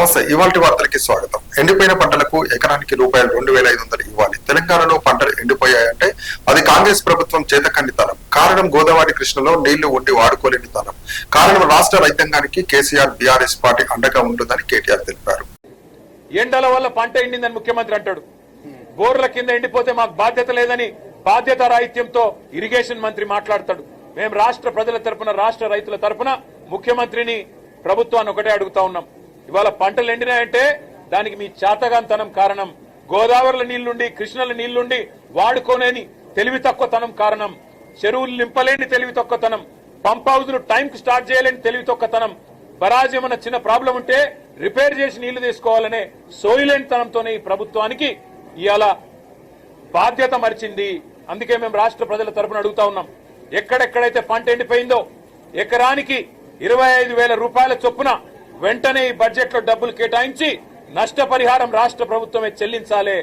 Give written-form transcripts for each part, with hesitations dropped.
నమస్తే, ఇవాల్టి వార్తలకి స్వాగతం. ఎండిపోయిన పంటలకు ఎకరానికి రూపాయలు 2,500 ఇవ్వాలి. తెలంగాణలో పంటలు ఎండిపోయాయంటే అది కాంగ్రెస్ ప్రభుత్వం చేతకండితనం. కారణం గోదావరి కృష్ణలో నీళ్లు ఉండి వాడుకోలేని తనం. కారణం రాష్ట్ర రైతాంగానికి కేసీఆర్ బీఆర్ఎస్ పార్టీ అండగా ఉంటుందని కేటీఆర్ తెలిపారు. ఎండల వల్ల పంట ఎండిందని ముఖ్యమంత్రి అంటాడు. బోర్ల కింద ఎండిపోతే మాకు బాధ్యత లేదని బాధ్యత రాహిత్యంతో ఇరిగేషన్ మంత్రి మాట్లాడతాడు. మేము రాష్ట్ర ప్రజల తరపున, రాష్ట్ర రైతుల తరపున ముఖ్యమంత్రిని, ప్రభుత్వాన్ని ఒకటే అడుగుతా ఉన్నాం. ఇవాళ పంటలు ఎండినాయంటే దానికి మీ చాతగాంతనం కారణం. గోదావరిలో నీళ్లుండి, కృష్ణల నీళ్లుండి వాడుకోలేని తెలివి తక్కువతనం కారణం. చెరువులు నింపలేని తెలివి తక్కువతనం. పంప్ హౌజులు టైంకి స్టార్ట్ చేయలేని తెలివి తక్కువతనం. బరాజ్ ఏమన్నా చిన్న ప్రాబ్లం ఉంటే రిపేర్ చేసి నీళ్లు తీసుకోవాలనే సోయిలేని తనంతోనే ఈ ప్రభుత్వానికి ఇవాళ బాధ్యత మరిచింది. అందుకే మేము రాష్ట్ర ప్రజల తరపున అడుగుతా ఉన్నాం. ఎక్కడెక్కడైతే పంట ఎండిపోయిందో ఎకరానికి 25,000 రూపాయల చొప్పున వెంటనే ఈ బడ్జెట్ లో డబ్బులు కేటాయించి నష్టపరిహారం రాష్ట్ర ప్రభుత్వమే చెల్లించాలి.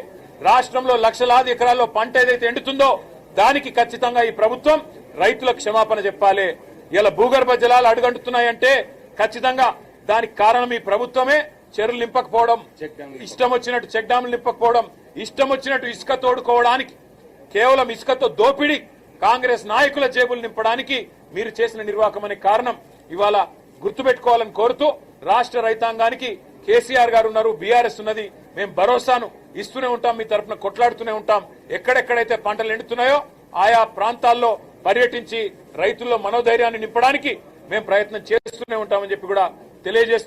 రాష్ట్రంలో లక్షలాది ఎకరాల్లో పంట ఏదైతే ఎండుతుందో దానికి ఖచ్చితంగా ఈ ప్రభుత్వం రైతులకు క్షమాపణ చెప్పాలి. ఇలా భూగర్భ జలాలు అడుగంటున్నాయంటే ఖచ్చితంగా దానికి కారణం ఈ ప్రభుత్వమే. చెరువులు నింపకపోవడం, ఇష్టం వచ్చినట్టు చెక్ డ్యాములు నింపకపోవడం, ఇష్టం వచ్చినట్టు ఇసుక తోడుకోవడానికి, కేవలం ఇసుకతో దోపిడీ కాంగ్రెస్ నాయకుల జేబులు నింపడానికి మీరు చేసిన నిర్వాహకం అనే కారణం ఇవాళ గుర్తుపెట్టుకోవాలని కోరుతూ, రాష్ట్ర రైతాంగానికి కేసీఆర్ గారు ఉన్నారు, బీఆర్ఎస్ ఉన్నది. మేము భరోసాను ఇస్తూనే ఉంటాం, మీ తరఫున కొట్లాడుతూనే ఉంటాం. ఎక్కడెక్కడైతే పంటలు ఎండుతున్నాయో ఆయా ప్రాంతాల్లో పర్యటించి రైతుల్లో మనోధైర్యాన్ని నింపడానికి మేము ప్రయత్నం చేస్తూనే ఉంటామని చెప్పి కూడా తెలియజేస్తూ